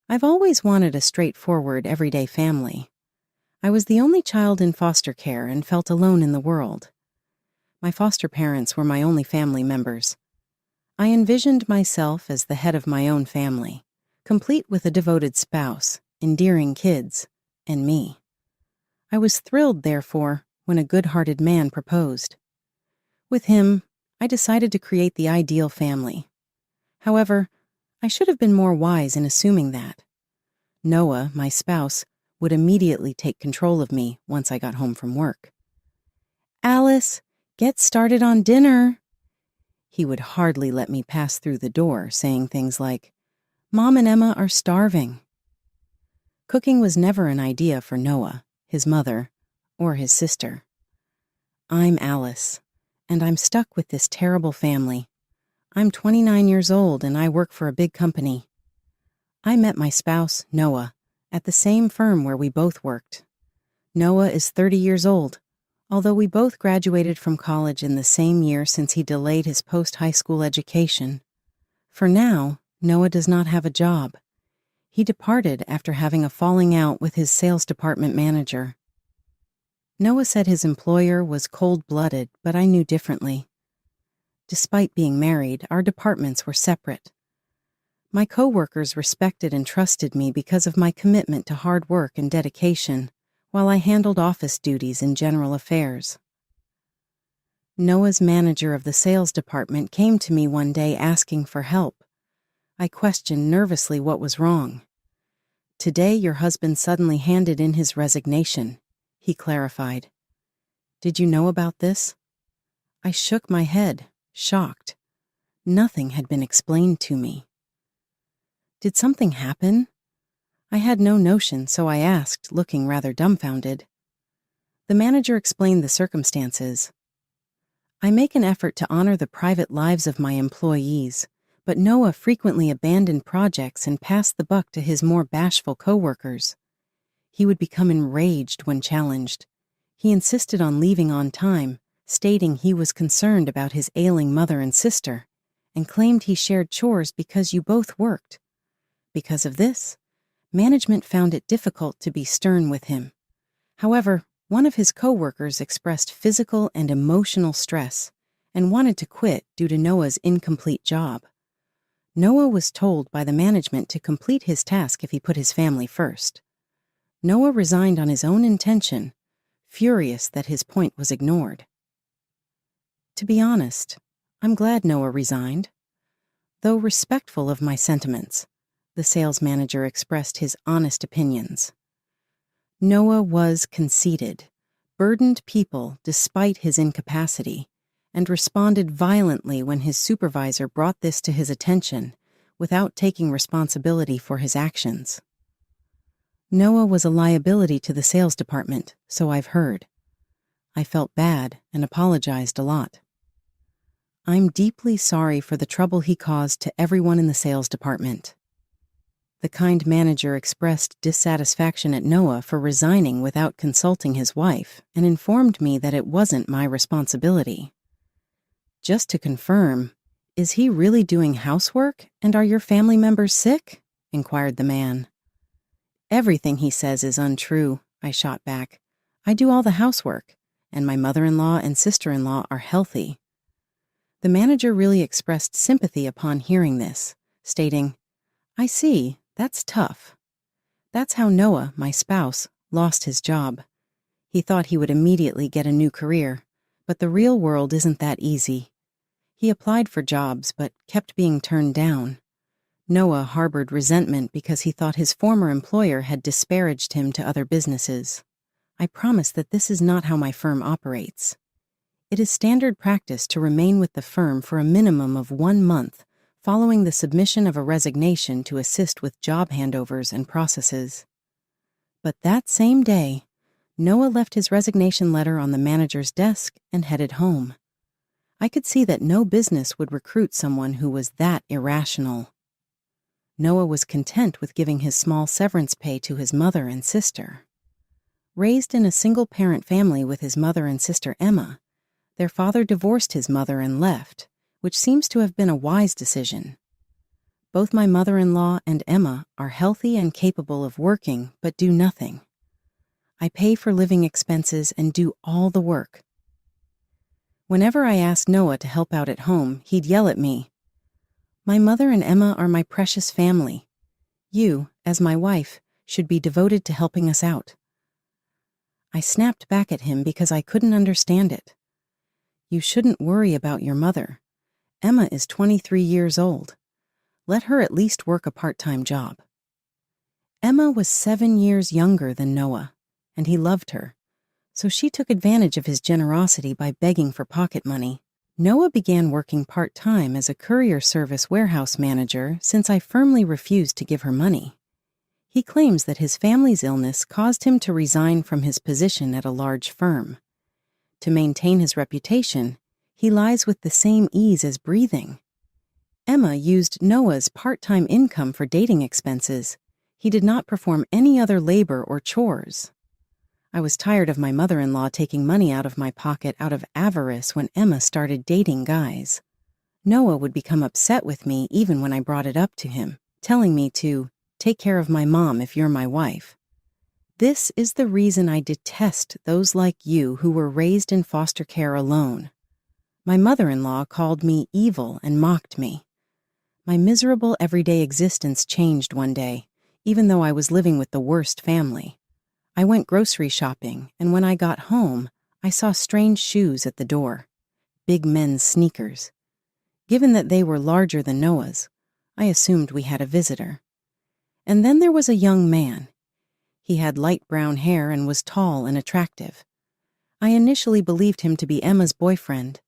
I've always wanted a straightforward, everyday family. I was the only child in foster care and felt alone in the world. My foster parents were my only family members. I envisioned myself as the head of my own family, complete with a devoted spouse, endearing kids, and me. I was thrilled, therefore, when a good-hearted man proposed. With him, I decided to create the ideal family. However, I should have been more wise in assuming that. Noah, my spouse, would immediately take control of me once I got home from work. "Alice, get started on dinner." He would hardly let me pass through the door, saying things like, "Mom and Emma are starving." Cooking was never an idea for Noah, his mother, or his sister. I'm Alice, and I'm stuck with this terrible family. I'm 29 years old and I work for a big company. I met my spouse, Noah, at the same firm where we both worked. Noah is 30 years old, although we both graduated from college in the same year since he delayed his post-high school education. For now, Noah does not have a job. He departed after having a falling out with his sales department manager. Noah said his employer was cold-blooded, but I knew differently. Despite being married, our departments were separate. My co-workers respected and trusted me because of my commitment to hard work and dedication, while I handled office duties and general affairs. Noah's manager of the sales department came to me one day asking for help. I questioned nervously what was wrong. "Today your husband suddenly handed in his resignation," he clarified. "Did you know about this?" I shook my head, shocked. Nothing had been explained to me. Did something happen? I had no notion, so I asked, looking rather dumbfounded. The manager explained the circumstances. "I make an effort to honor the private lives of my employees, but Noah frequently abandoned projects and passed the buck to his more bashful coworkers. He would become enraged when challenged. He insisted on leaving on time, stating he was concerned about his ailing mother and sister, and claimed he shared chores because you both worked. Because of this, management found it difficult to be stern with him. However, one of his coworkers expressed physical and emotional stress and wanted to quit due to Noah's incomplete job. Noah was told by the management to complete his task if he put his family first. Noah resigned on his own intention, furious that his point was ignored. To be honest, I'm glad Noah resigned. Though respectful of my sentiments, the sales manager expressed his honest opinions. Noah was conceited, burdened people despite his incapacity, and responded violently when his supervisor brought this to his attention without taking responsibility for his actions. Noah was a liability to the sales department, so I've heard. I felt bad and apologized a lot. I'm deeply sorry for the trouble he caused to everyone in the sales department. The kind manager expressed dissatisfaction at Noah for resigning without consulting his wife and informed me that it wasn't my responsibility. Just to confirm, is he really doing housework and are your family members sick? Inquired the man. Everything he says is untrue, I shot back. I do all the housework, and my mother-in-law and sister-in-law are healthy. The manager really expressed sympathy upon hearing this, stating, "I see, that's tough." That's how Noah, my spouse, lost his job. He thought he would immediately get a new career, but the real world isn't that easy. He applied for jobs, but kept being turned down. Noah harbored resentment because he thought his former employer had disparaged him to other businesses. I promise that this is not how my firm operates. It is standard practice to remain with the firm for a minimum of 1 month following the submission of a resignation to assist with job handovers and processes. But that same day, Noah left his resignation letter on the manager's desk and headed home. I could see that no business would recruit someone who was that irrational. Noah was content with giving his small severance pay to his mother and sister. Raised in a single-parent family with his mother and sister Emma, their father divorced his mother and left, which seems to have been a wise decision. Both my mother-in-law and Emma are healthy and capable of working, but do nothing. I pay for living expenses and do all the work. Whenever I asked Noah to help out at home, he'd yell at me, "My mother and Emma are my precious family. You, as my wife, should be devoted to helping us out." I snapped back at him because I couldn't understand it. "You shouldn't worry about your mother. Emma is 23 years old. Let her at least work a part-time job." Emma was 7 years younger than Noah, and he loved her, so she took advantage of his generosity by begging for pocket money. Noah began working part-time as a courier service warehouse manager since I firmly refused to give her money. He claims that his family's illness caused him to resign from his position at a large firm. To maintain his reputation, he lies with the same ease as breathing. Emma used Noah's part-time income for dating expenses. He did not perform any other labor or chores. I was tired of my mother-in-law taking money out of my pocket out of avarice when Emma started dating guys. Noah would become upset with me even when I brought it up to him, telling me to take care of my mom if you're my wife. This is the reason I detest those like you who were raised in foster care alone. My mother-in-law called me evil and mocked me. My miserable everyday existence changed one day, even though I was living with the worst family. I went grocery shopping, and when I got home, I saw strange shoes at the door. Big men's sneakers. Given that they were larger than Noah's, I assumed we had a visitor. And then there was a young man. He had light brown hair and was tall and attractive. I initially believed him to be Emma's boyfriend.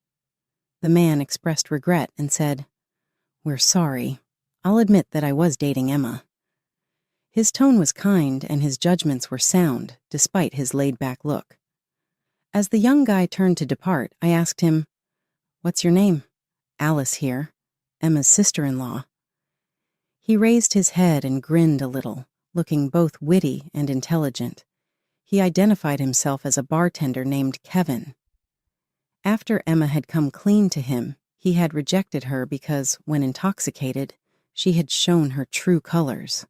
The man expressed regret and said, "We're sorry. I'll admit that I was dating Emma." His tone was kind and his judgments were sound, despite his laid-back look. As the young guy turned to depart, I asked him, "What's your name?" "Alice here, Emma's sister-in-law." He raised his head and grinned a little, looking both witty and intelligent. He identified himself as a bartender named Kevin. After Emma had come clean to him, he had rejected her because, when intoxicated, she had shown her true colors.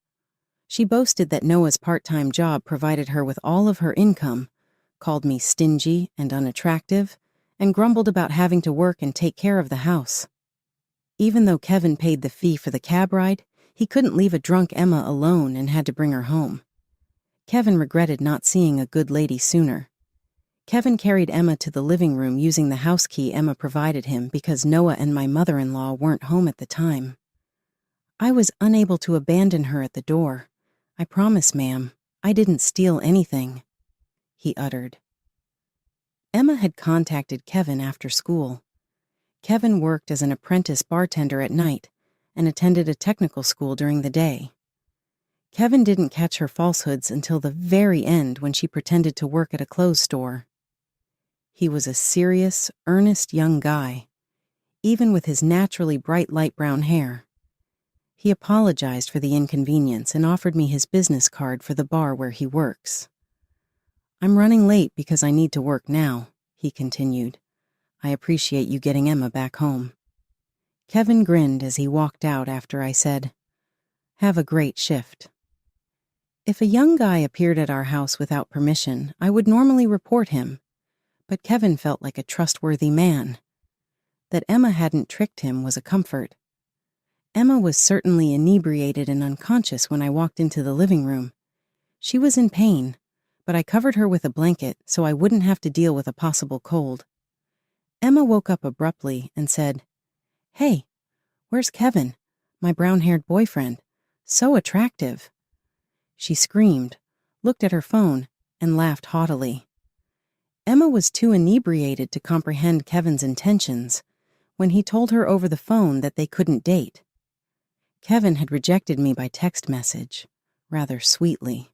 She boasted that Noah's part-time job provided her with all of her income, called me stingy and unattractive, and grumbled about having to work and take care of the house. Even though Kevin paid the fee for the cab ride, he couldn't leave a drunk Emma alone and had to bring her home. Kevin regretted not seeing a good lady sooner. Kevin carried Emma to the living room using the house key Emma provided him because Noah and my mother-in-law weren't home at the time. "I was unable to abandon her at the door. I promise, ma'am, I didn't steal anything," he uttered. Emma had contacted Kevin after school. Kevin worked as an apprentice bartender at night and attended a technical school during the day. Kevin didn't catch her falsehoods until the very end when she pretended to work at a clothes store. He was a serious, earnest young guy, even with his naturally bright light brown hair. He apologized for the inconvenience and offered me his business card for the bar where he works. "I'm running late because I need to work now," he continued. "I appreciate you getting Emma back home." Kevin grinned as he walked out after I said, "Have a great shift." If a young guy appeared at our house without permission, I would normally report him, but Kevin felt like a trustworthy man. That Emma hadn't tricked him was a comfort. Emma was certainly inebriated and unconscious when I walked into the living room. She was in pain, but I covered her with a blanket so I wouldn't have to deal with a possible cold. Emma woke up abruptly and said, "Hey, where's Kevin, my brown-haired boyfriend? So attractive." She screamed, looked at her phone, and laughed haughtily. Emma was too inebriated to comprehend Kevin's intentions when he told her over the phone that they couldn't date. Kevin had rejected me by text message, rather sweetly.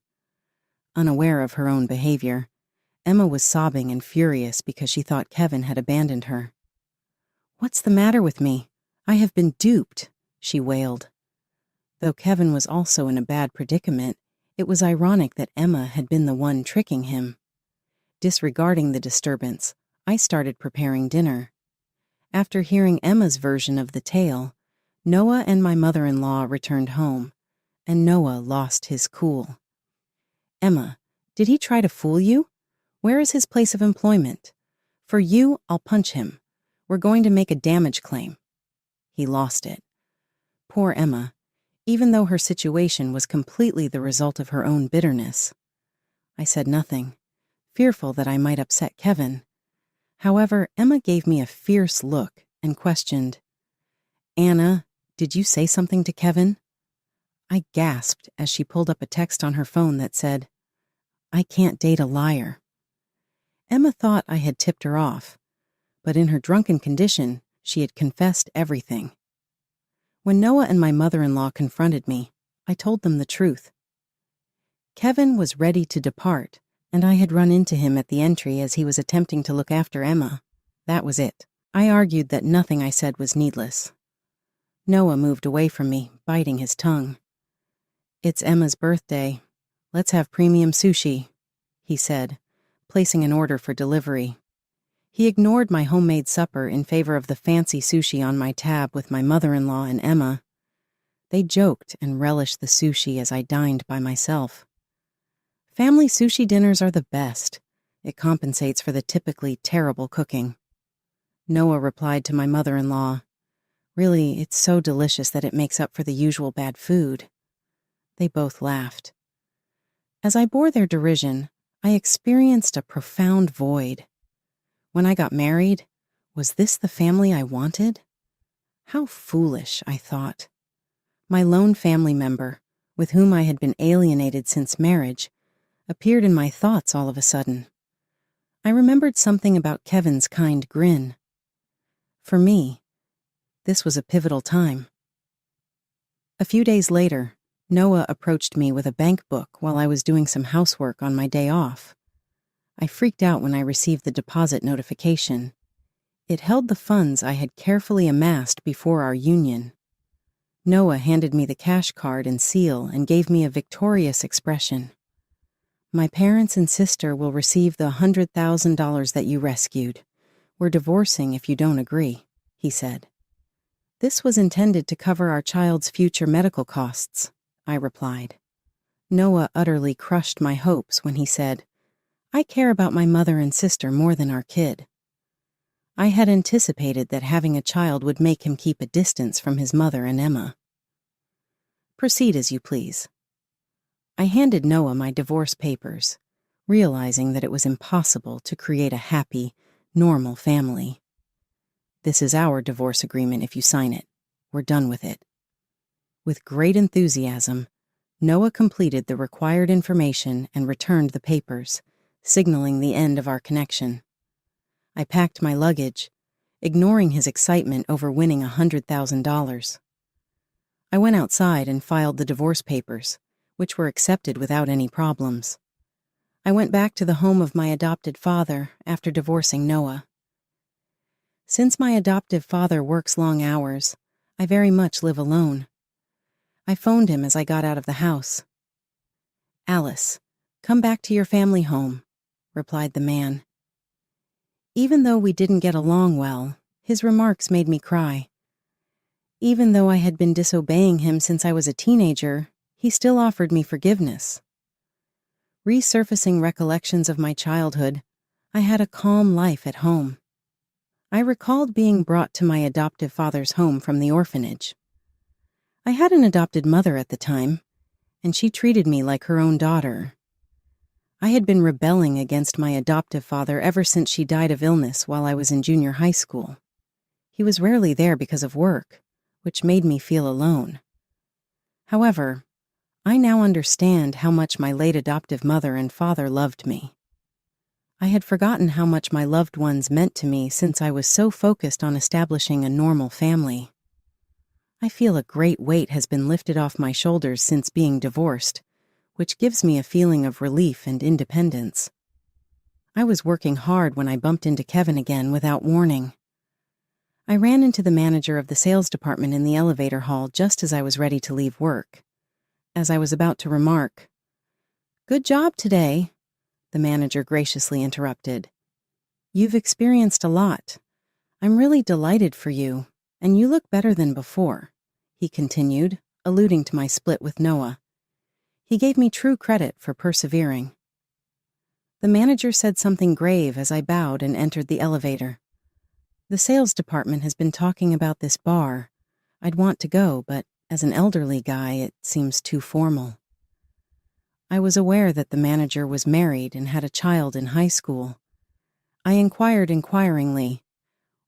Unaware of her own behavior, Emma was sobbing and furious because she thought Kevin had abandoned her. "What's the matter with me? I have been duped," she wailed. Though Kevin was also in a bad predicament, it was ironic that Emma had been the one tricking him. Disregarding the disturbance, I started preparing dinner. After hearing Emma's version of the tale, Noah and my mother-in-law returned home, and Noah lost his cool. "Emma, did he try to fool you? Where is his place of employment? For you, I'll punch him. We're going to make a damage claim." He lost it. Poor Emma, even though her situation was completely the result of her own bitterness. I said nothing, fearful that I might upset Kevin. However, Emma gave me a fierce look and questioned, "Anna, did you say something to Kevin?" I gasped as she pulled up a text on her phone that said, "I can't date a liar." Emma thought I had tipped her off, but in her drunken condition, she had confessed everything. When Noah and my mother-in-law confronted me, I told them the truth. Kevin was ready to depart, and I had run into him at the entry as he was attempting to look after Emma. That was it. I argued that nothing I said was needless. Noah moved away from me, biting his tongue. "It's Emma's birthday. Let's have premium sushi," he said, placing an order for delivery. He ignored my homemade supper in favor of the fancy sushi on my tab with my mother-in-law and Emma. They joked and relished the sushi as I dined by myself. Family sushi dinners are the best. It compensates for the typically terrible cooking. Noah replied to my mother-in-law, "Really, it's so delicious that it makes up for the usual bad food." They both laughed. As I bore their derision, I experienced a profound void. When I got married, was this the family I wanted? How foolish, I thought. My lone family member, with whom I had been alienated since marriage, appeared in my thoughts all of a sudden. I remembered something about Kevin's kind grin. For me, this was a pivotal time. A few days later, Noah approached me with a bank book while I was doing some housework on my day off. I freaked out when I received the deposit notification. It held the funds I had carefully amassed before our union. Noah handed me the cash card and seal and gave me a victorious expression. "My parents and sister will receive the $100,000 that you rescued. We're divorcing if you don't agree," he said. "This was intended to cover our child's future medical costs," I replied. Noah utterly crushed my hopes when he said, "I care about my mother and sister more than our kid." I had anticipated that having a child would make him keep a distance from his mother and Emma. "Proceed as you please." I handed Noah my divorce papers, realizing that it was impossible to create a happy, normal family. "This is our divorce agreement if you sign it. We're done with it." With great enthusiasm, Noah completed the required information and returned the papers, signaling the end of our connection. I packed my luggage, ignoring his excitement over winning $100,000. I went outside and filed the divorce papers, which were accepted without any problems. I went back to the home of my adopted father after divorcing Noah. Since my adoptive father works long hours, I very much live alone. I phoned him as I got out of the house. "Alice, come back to your family home," replied the man. Even though we didn't get along well, his remarks made me cry. Even though I had been disobeying him since I was a teenager, he still offered me forgiveness. Resurfacing recollections of my childhood, I had a calm life at home. I recalled being brought to my adoptive father's home from the orphanage. I had an adopted mother at the time, and she treated me like her own daughter. I had been rebelling against my adoptive father ever since she died of illness while I was in junior high school. He was rarely there because of work, which made me feel alone. However, I now understand how much my late adoptive mother and father loved me. I had forgotten how much my loved ones meant to me since I was so focused on establishing a normal family. I feel a great weight has been lifted off my shoulders since being divorced, which gives me a feeling of relief and independence. I was working hard when I bumped into Kevin again without warning. I ran into the manager of the sales department in the elevator hall just as I was ready to leave work. As I was about to remark, "Good job today," the manager graciously interrupted. "You've experienced a lot. I'm really delighted for you, and you look better than before. he continued, alluding to my split with Noah. He gave me true credit for persevering. The manager said something grave as I bowed and entered the elevator. The sales department has been talking about this bar. I'd want to go, but as an elderly guy, it seems too formal. I was aware that the manager was married and had a child in high school. I inquired inquiringly,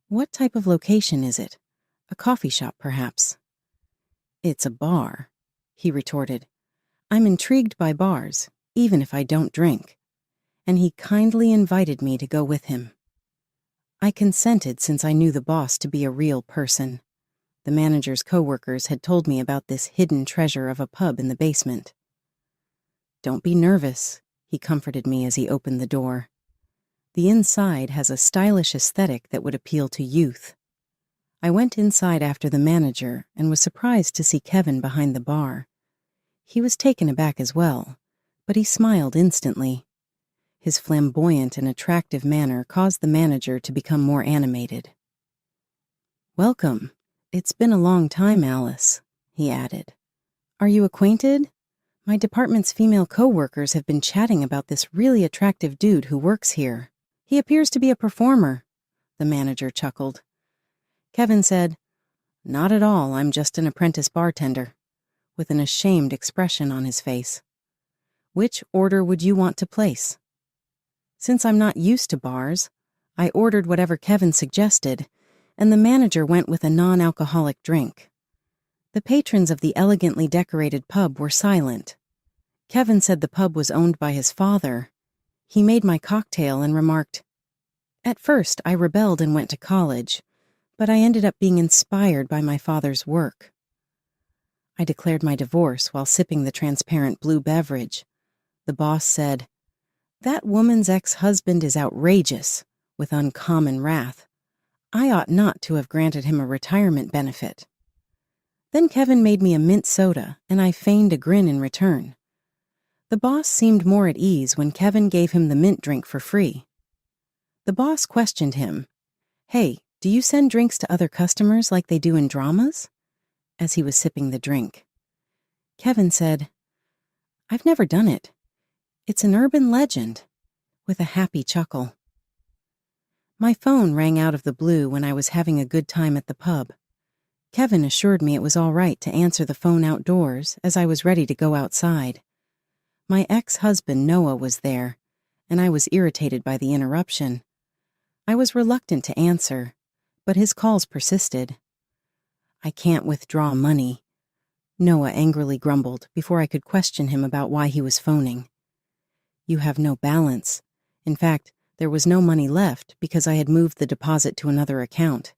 "What type of location is it? A coffee shop, perhaps?" "It's a bar," he retorted. "I'm intrigued by bars, even if I don't drink." And he kindly invited me to go with him. I consented since I knew the boss to be a real person. The manager's coworkers had told me about this hidden treasure of a pub in the basement. "Don't be nervous," he comforted me as he opened the door. "The inside has a stylish aesthetic that would appeal to youth." I went inside after the manager and was surprised to see Kevin behind the bar. He was taken aback as well, but he smiled instantly. His flamboyant and attractive manner caused the manager to become more animated. "Welcome. It's been a long time, Alice," he added. "Are you acquainted? My department's female co-workers have been chatting about this really attractive dude who works here. He appears to be a performer," the manager chuckled. Kevin said, "Not at all, I'm just an apprentice bartender," with an ashamed expression on his face. "Which order would you want to place?" Since I'm not used to bars, I ordered whatever Kevin suggested, and the manager went with a non-alcoholic drink. The patrons of the elegantly decorated pub were silent. Kevin said the pub was owned by his father. He made my cocktail and remarked, "At first, I rebelled and went to college, but I ended up being inspired by my father's work." I declared my divorce while sipping the transparent blue beverage. The boss said, "That woman's ex-husband is outrageous," with uncommon wrath. I ought not to have granted him a retirement benefit. Then Kevin made me a mint soda, and I feigned a grin in return. The boss seemed more at ease when Kevin gave him the mint drink for free. The boss questioned him, "Hey, do you send drinks to other customers like they do in dramas?" as he was sipping the drink. Kevin said, "I've never done it. It's an urban legend," with a happy chuckle. My phone rang out of the blue when I was having a good time at the pub. Kevin assured me it was all right to answer the phone outdoors as I was ready to go outside. My ex-husband Noah was there, and I was irritated by the interruption. I was reluctant to answer, but his calls persisted. "I can't withdraw money," Noah angrily grumbled before I could question him about why he was phoning. "You have no balance. In fact, there was no money left because I had moved the deposit to another account.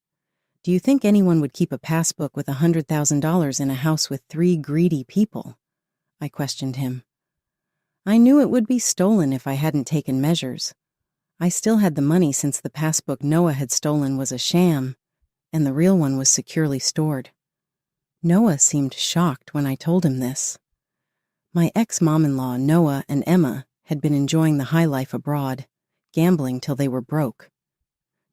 Do you think anyone would keep a passbook with $100,000 in a house with 3 greedy people?" I questioned him. I knew it would be stolen if I hadn't taken measures. I still had the money since the passbook Noah had stolen was a sham, and the real one was securely stored. Noah seemed shocked when I told him this. My ex-mom-in-law, Noah, and Emma had been enjoying the high life abroad, gambling till they were broke.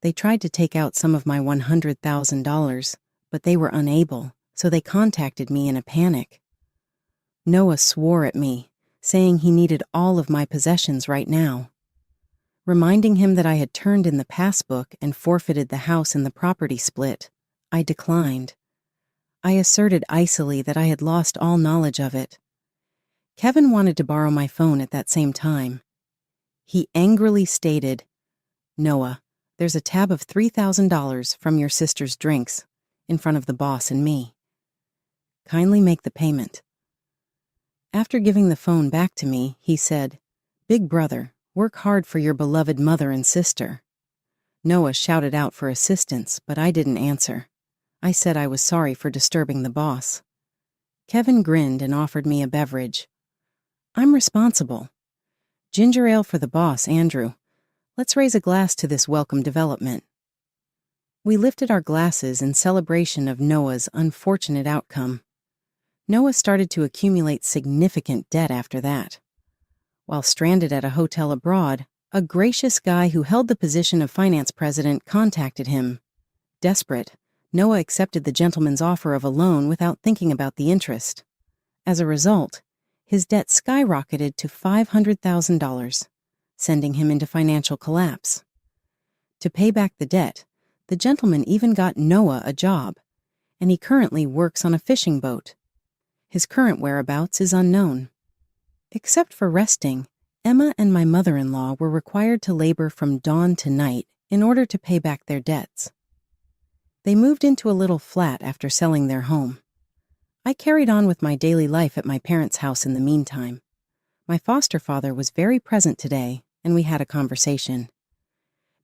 They tried to take out some of my $100,000, but they were unable, so they contacted me in a panic. Noah swore at me, saying he needed all of my possessions right now. Reminding him that I had turned in the passbook and forfeited the house in the property split, I declined. I asserted icily that I had lost all knowledge of it. Kevin wanted to borrow my phone at that same time. He angrily stated, "Noah, there's a tab of $3,000 from your sister's drinks in front of the boss and me. Kindly make the payment." After giving the phone back to me, he said, "Big brother, work hard for your beloved mother and sister." Noah shouted out for assistance, but I didn't answer. I said I was sorry for disturbing the boss. Kevin grinned and offered me a beverage. "I'm responsible. Ginger ale for the boss, Andrew. Let's raise a glass to this welcome development." We lifted our glasses in celebration of Noah's unfortunate outcome. Noah started to accumulate significant debt after that. While stranded at a hotel abroad, a gracious guy who held the position of finance president contacted him. Desperate, Noah accepted the gentleman's offer of a loan without thinking about the interest. As a result, his debt skyrocketed to $500,000, sending him into financial collapse. To pay back the debt, the gentleman even got Noah a job, and he currently works on a fishing boat. His current whereabouts is unknown. Except for resting, Emma and my mother-in-law were required to labor from dawn to night in order to pay back their debts. They moved into a little flat after selling their home. I carried on with my daily life at my parents' house in the meantime. My foster father was very present today, and we had a conversation.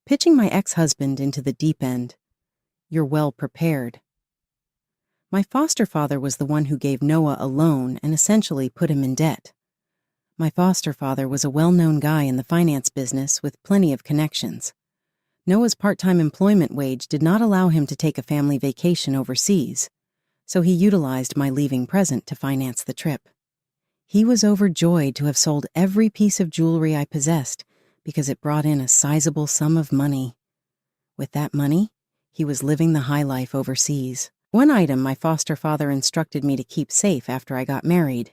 Pitching my ex-husband into the deep end. You're well prepared. My foster father was the one who gave Noah a loan and essentially put him in debt. My foster father was a well-known guy in the finance business with plenty of connections. Noah's part-time employment wage did not allow him to take a family vacation overseas, so he utilized my leaving present to finance the trip. He was overjoyed to have sold every piece of jewelry I possessed because it brought in a sizable sum of money. With that money, he was living the high life overseas. One item my foster father instructed me to keep safe after I got married.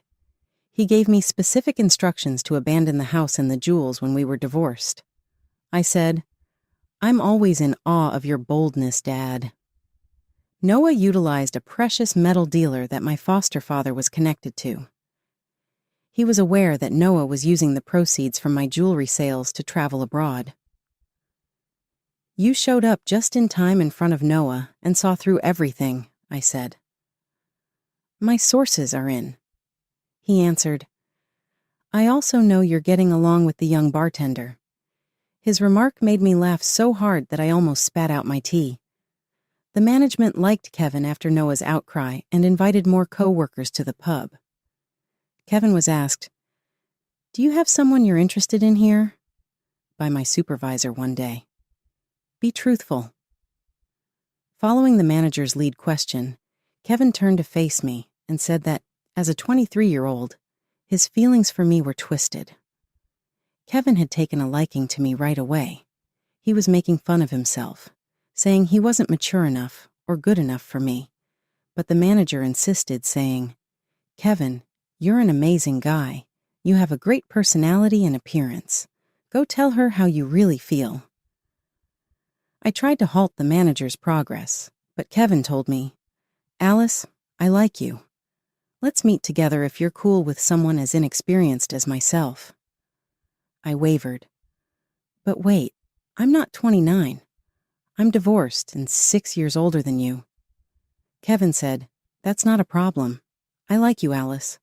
He gave me specific instructions to abandon the house and the jewels when we were divorced. I said, "I'm always in awe of your boldness, Dad." Noah utilized a precious metal dealer that my foster father was connected to. He was aware that Noah was using the proceeds from my jewelry sales to travel abroad. "You showed up just in time in front of Noah and saw through everything," I said. "My sources are in." He answered, "I also know you're getting along with the young bartender." His remark made me laugh so hard that I almost spat out my tea. The management liked Kevin after Noah's outcry and invited more co-workers to the pub. Kevin was asked, "Do you have someone you're interested in here?" by my supervisor one day. "Be truthful." Following the manager's lead question, Kevin turned to face me and said that, as a 23-year-old, his feelings for me were twisted. Kevin had taken a liking to me right away. He was making fun of himself, saying he wasn't mature enough or good enough for me. But the manager insisted, saying, "Kevin, you're an amazing guy. You have a great personality and appearance. Go tell her how you really feel." I tried to halt the manager's progress, but Kevin told me, "Alice, I like you. Let's meet together if you're cool with someone as inexperienced as myself." I wavered. "But wait, I'm not 29. I'm divorced and 6 years older than you." Kevin said, "That's not a problem. I like you, Alice."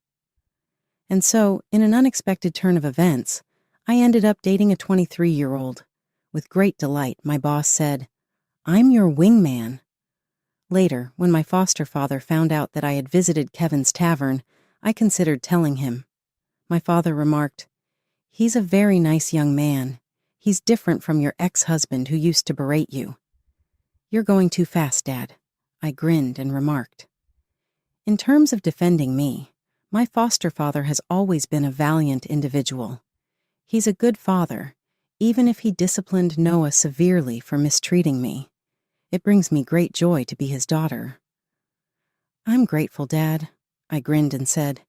And so, in an unexpected turn of events, I ended up dating a 23-year-old. With great delight, my boss said, "I'm your wingman." Later, when my foster father found out that I had visited Kevin's tavern, I considered telling him. My father remarked, "He's a very nice young man. He's different from your ex-husband who used to berate you." "You're going too fast, Dad," I grinned and remarked. In terms of defending me, my foster father has always been a valiant individual. He's a good father, even if he disciplined Noah severely for mistreating me. It brings me great joy to be his daughter. "I'm grateful, Dad," I grinned and said.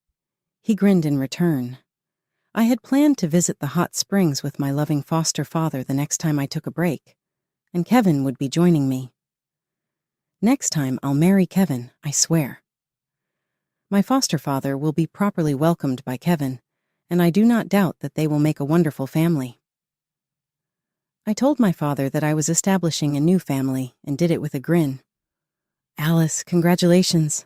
He grinned in return. I had planned to visit the hot springs with my loving foster father the next time I took a break, and Kevin would be joining me. Next time I'll marry Kevin, I swear. My foster father will be properly welcomed by Kevin, and I do not doubt that they will make a wonderful family. I told my father that I was establishing a new family and did it with a grin. "Alice, congratulations.